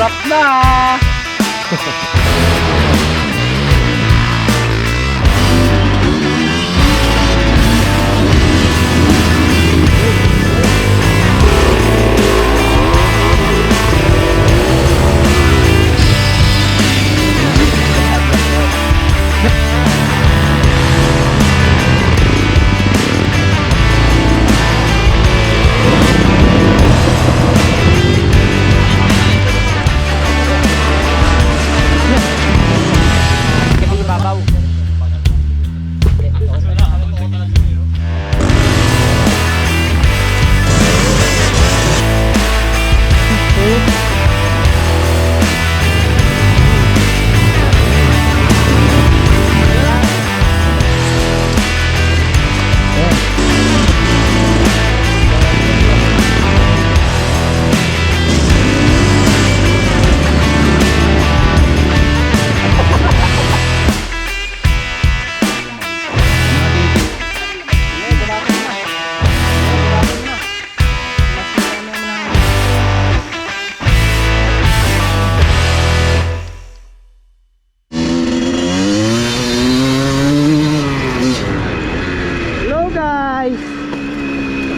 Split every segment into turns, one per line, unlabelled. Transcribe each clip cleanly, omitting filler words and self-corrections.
Sarap na!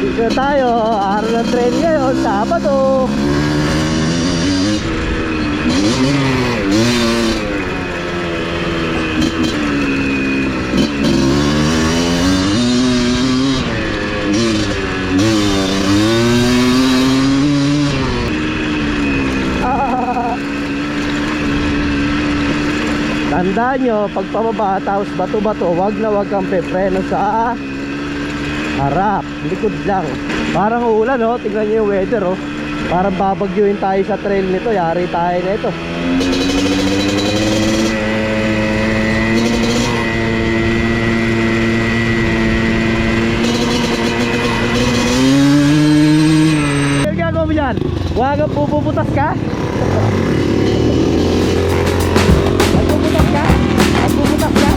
Dito tayo, araw ng train ngayon, Sabado. Tandaan nyo, pag pababa tapos bato-bato, wag na wag kang pepreno sa harap, likod lang. Parang uulan, oh. Tingnan nyo yung weather, oh. Parang babagyuin tayo sa trail nito. Yari tayo na ito. Ano gagawin mo dyan? Huwag kang pupuputas ka? Pupuputas ka? Pupuputas ka?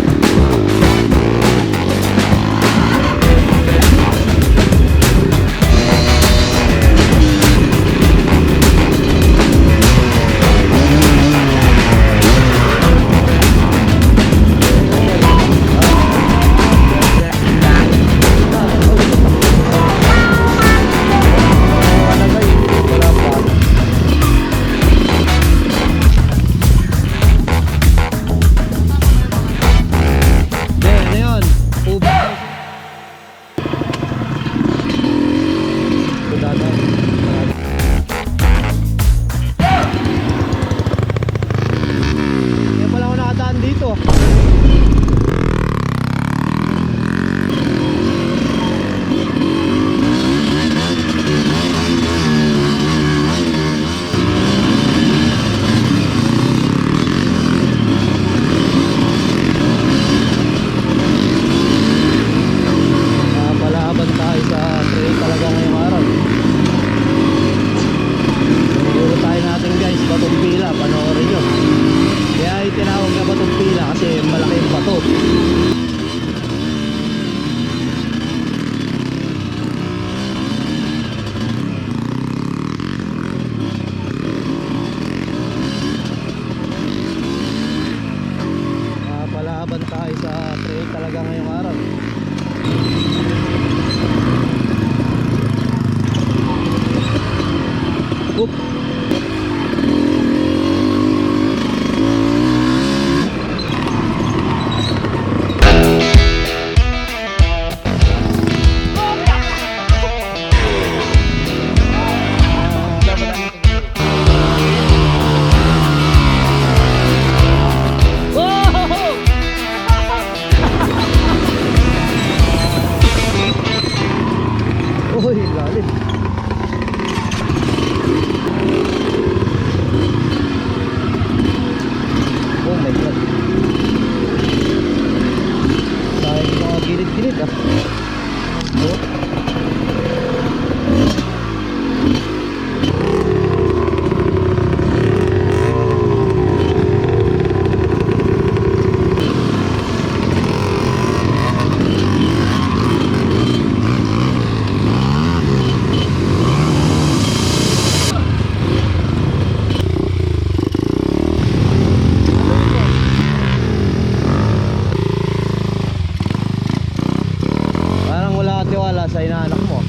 wala sa inaanak mo.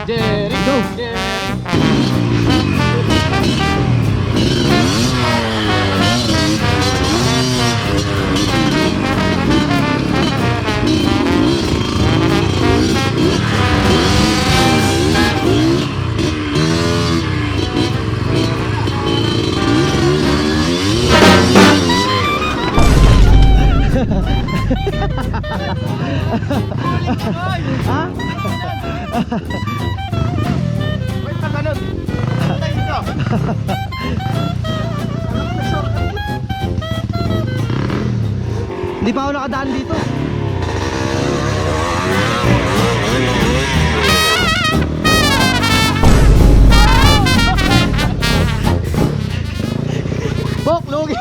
Jerry,
Go!
Jerry.
Ha?
Wait, tatanod. Tayo dito.
Hindi pa ako nakadaan dito. Bok, lugi.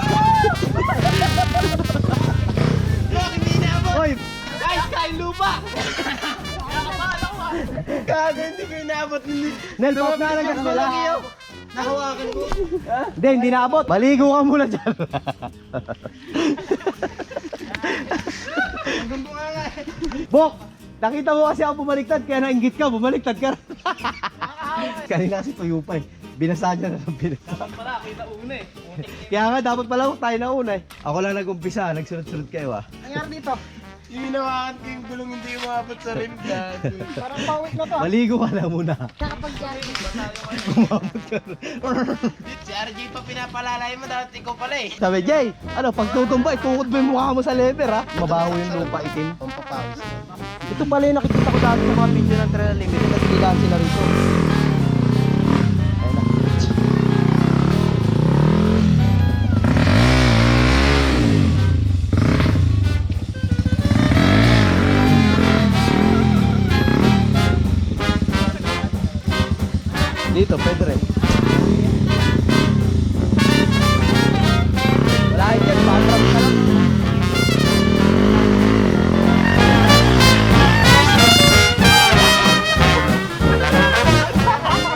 Bok, hindi na ako.
Oy,
Guys, kain lupa. Kaga, hindi ko inaabot.
Nel, pop na lang kasi nila.
Nahawakan ko.
Hindi naabot. Maligo ka muna dyan.
Hanggang ko nga eh.
Bok, nakita mo kasi ako bumaliktad, kaya nainggit ka, bumaliktad ka. Kanina kasi tuyo pa eh. Binasa niya na ng binasa.
Pala, kita una eh.
Kaya nga, dapat pala tayo na una eh. Ako lang nag-umpisa, nagsunod-sunod kayo ah.
Nangyari dito. Yung hinawakan ko yung gulong hindi umabot sa rim dad. Parang pawit na to.
Maligo ka na muna. Kumabot ka na.
Si RJ pa pinapalalay mo, dapat ikaw pala eh.
Sabi, Jay, ano, pag tutumba, itukot mo yung mukha mo sa lever ha. Mabaho yung lupa itim.
Pampapawis na.
Ito pala yung nakikita ko dati sa mga video ng Trail Limit. Nagsilaan sila rito. Ayun na. Dito, pwede rin. Wala kayo dyan, patrap ka lang.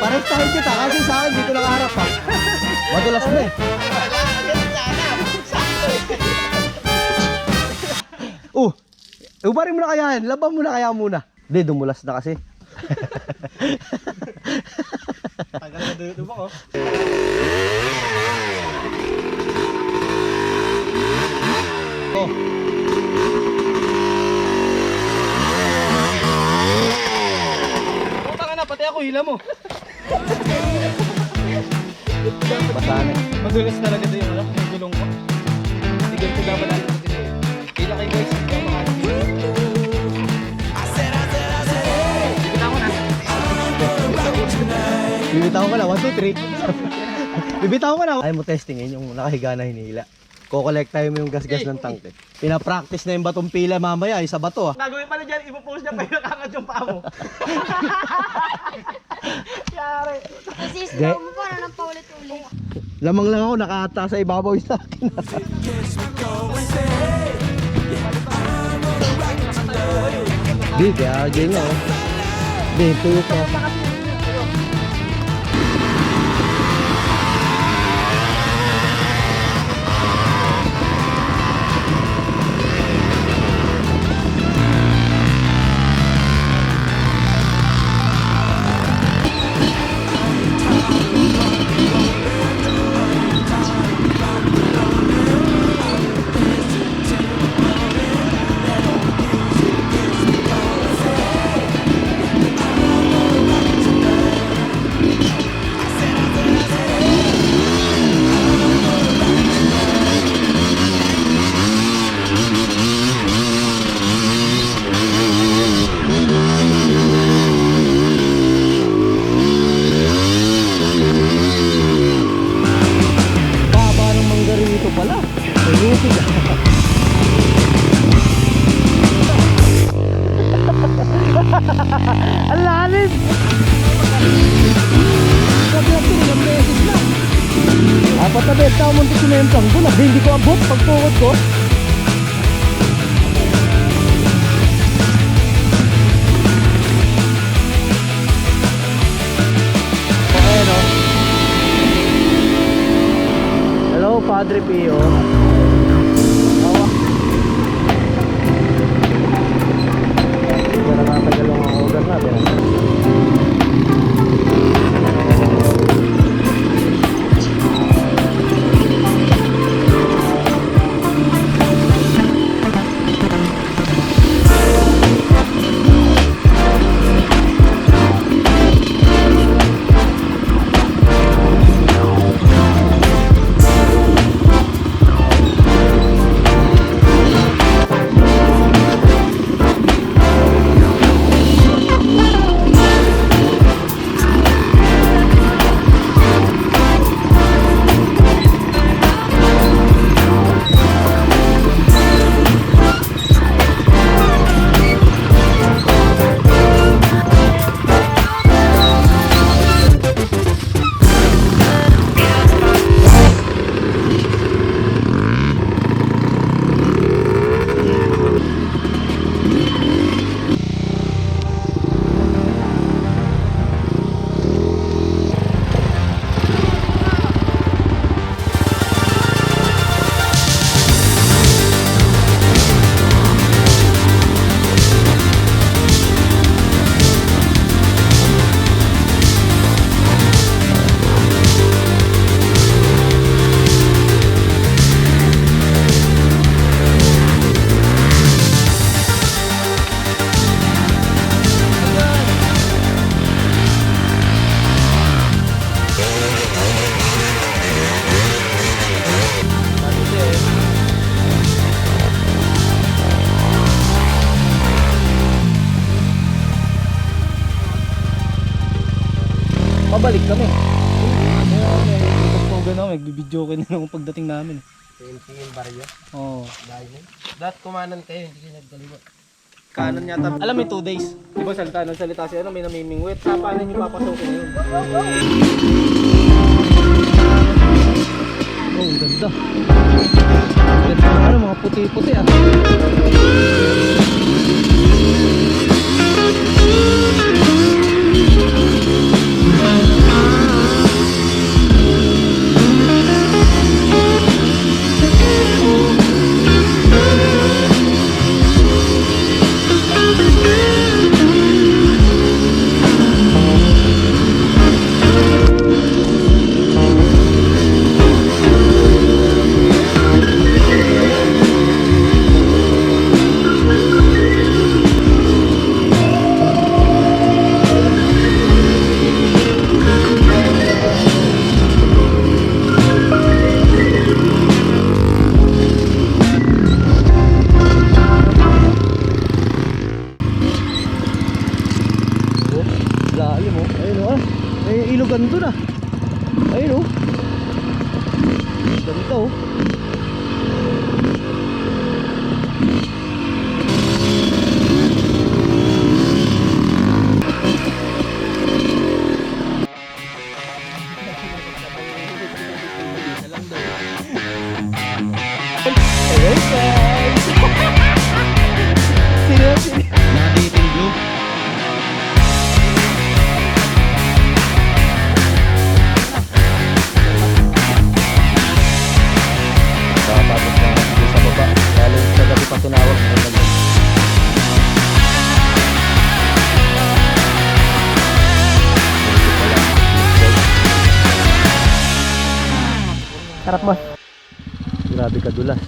Pares tayo kita, kasi sa akin dito nakaharap ha. Madulas na eh.
Wala, agad sana. Sakto eh.
Ubarin mo na kaya yan, laban mo na kaya muna. Hindi, dumulas na kasi.
Tagal na dito ba ko?
Oh.
Puta ka na, pati ako hila mo.
Basta na.
Madulas talaga din yung gulong ko. Hindi ganito dapat natin ito. Hila kayo guys, hindi ako makalit.
Bibitaw ko na, 1, 2, 3. Bibitaw ko na. Ayaw mo testingin yung nakahiga na hinihila. Kukolekta mo yung gas-gas ng tanke. Pinapractice na yung batong pila mamaya, isa bato ah.
Gagawin pala dyan, ipopost niya pa yung nakakat yung paa mo. Yari.
Kasi slow mo pa na ng paulit-ulit.
Lamang lang ako, nakahata sa ibabaw yung sa akin. Di, kaya dyan nga oh. Di, tuyo pa. Baba ng mangga rito pala. Lupig ah. Ang lalim! Sabi natin, ilang beses na. Apat na beses ako muntik sinentang ko. Hindi ko abot pagtukot ko. Okay, no? Hello, Padre Pio. bumalik kami.
Pag gano'n, magbibidyo kayo na nung pagdating namin.
Yung baryo.
Oo.
Dahil kumanan kayo, hindi kayo nagkaliwa.
Kanan yata. Alam mo, 2 days. Di ba salita ng salita siya, may namimingwit. Sa paano niyo papasukin yun?
Oh, ang ganda. Ganda na ano, mga puti-puti ah. Lalim oh. Ayun oh. May ilugan doon ah. Ayun oh. Ganito oh. Ayun guys. Sino?
Naditing blue.
Tapos na dito sa baba. Lalo sa gabi pa tinawag na nag Harap mo. Grabe ka dulas.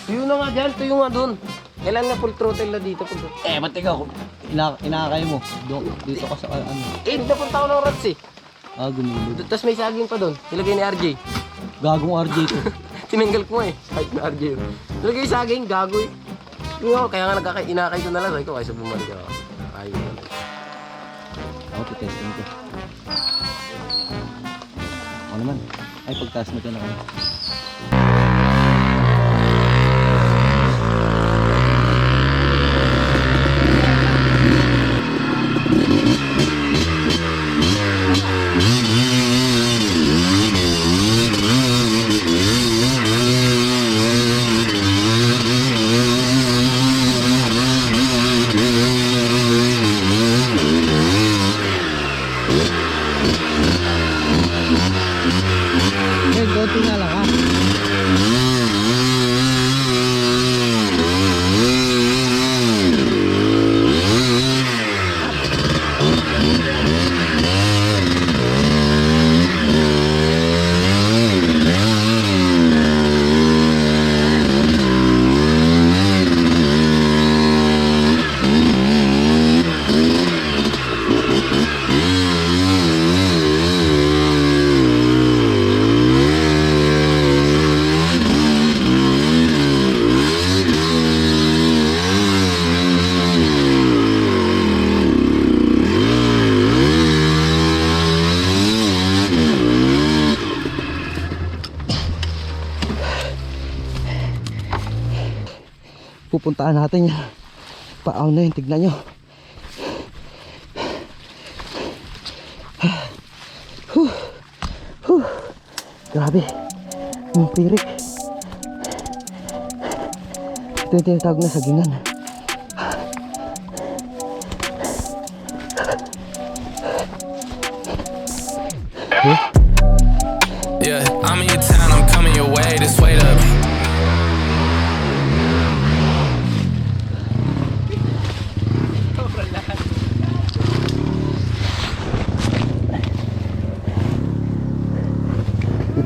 Tuyo na nga dyan, tuyo nga dun. Kailan na full throttle na dito?
Ba't ikaw? Inakay mo. Dito ka sa ano.
Napunta ko ng rats eh.
Ah, gumulog.
Tapos may saging pa dun. Nilagay ni RJ.
Gagong RJ to.
Tinanggal ko eh. Kahit na RJ. Nilagay yung saging, gago eh. Yung ako, kaya nga inakay ko na lang. Sabi ko, kaysa bumalik ako. Ayaw ko na.
Ako, titesting ko. Ako naman. Ay, pagtaas mo ka na kayo. Konti na lang ha. Pupuntahan natin yan. Paaw na yun, tignan nyo. Grabe. Yung pirik. Ito yung tinatawag na sagingan.
Yeah, I'm in your town, I'm coming your way, just wait up.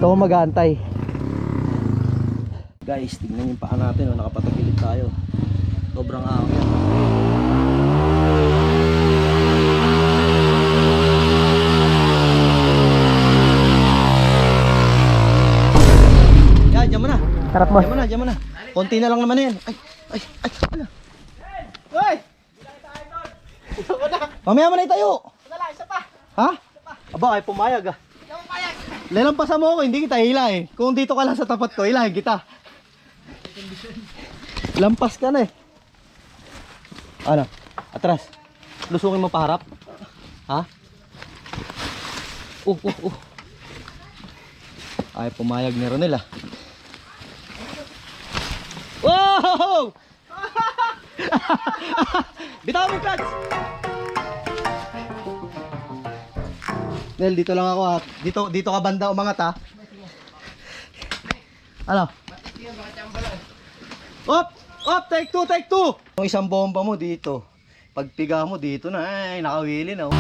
Dito ako mag-aantay. Guys, tingnan yung paa natin, oh. Nakapatagilid tayo. Sobrang ahon yan. Yan, dyan mo na.
Harap mo.
Dyan mo na. Konti na lang naman yan. Ano? Hoy! Mamaya mo na itayo. Isa pa. Ha? Aba, ay pumayag ah. Lalampasan mo ako, hindi kita hila eh. Kung dito ka lang sa tapat ko, hilahin kita. Lampas ka na eh. Ano? Atras. Lusungin mo paharap. Ha? Ay, pumayag ni Ronel ah. Wow! Bitaw mo yung clutch! Nel, dito lang ako ha. Dito ka banda umangat ha. Ano? Op, take two. Yung isang bomba mo dito. Pagpiga mo dito na, ay nakawili na oh.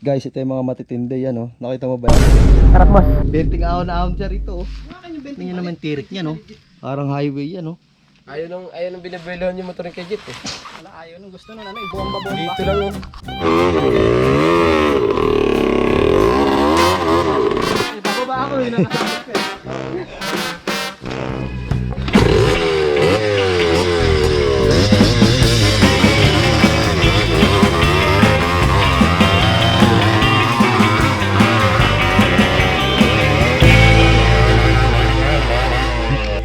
Guys, ito yung mga matitindi yan oh. Nakita mo ba yan?
Harap mo.
Benting ahon siya rito oh. Tingnan naman tirik niya no. Parang highway yan oh.
Ayaw nung binabelohan yung motor ng kay Jet eh.
Ayaw nung gusto nun, ano, bomba-bomba.
Dito lang yun.
Bababa ako yun, nakasabot ko eh.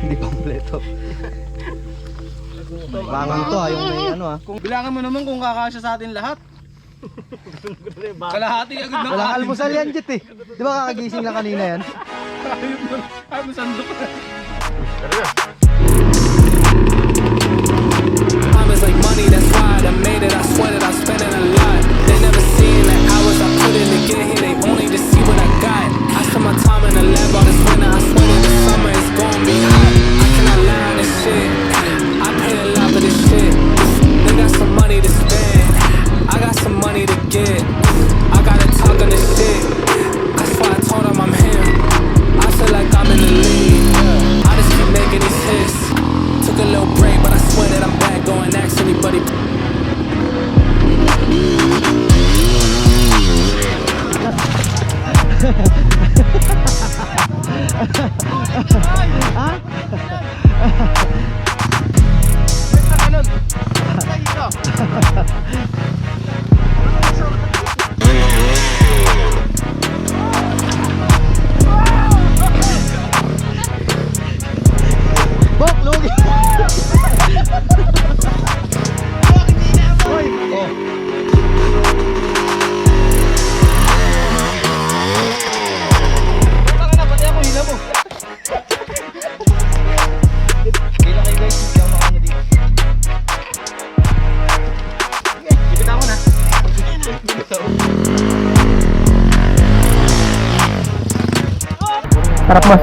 Hindi kompleto. Bangang to ah, yung may ano ah.
Kung bilangan mo naman kung kakasya sa atin lahat. Kalahati agad na.
Walang almusal yan, Jet eh. Di ba kakagising lang kanina yan?
Ayun, sandok na.
Time is like money, that's why I made it. I swear that I spent it a lot. They never seen the hours I put in to get here. They only just see what I got. I spent my time in the lab all this winter. I swear that this summer is gonna be hot. I cannot lie on this shit. I paid a lot for this shit. They got some money to spend. I got some money to get. I gotta talk on this shit. That's why I told them I'm him. I feel like I'm in the league. I just keep making these hits. Took a little break, but I swear that I'm back. Go and ask anybody.
Bok, lugi! Hoy! Oh.
Baka na, pati ako hila mo. Hila kayo guys, hindi ako makano dito. Ipit ako na.
Harap mo.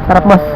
Sarap boss.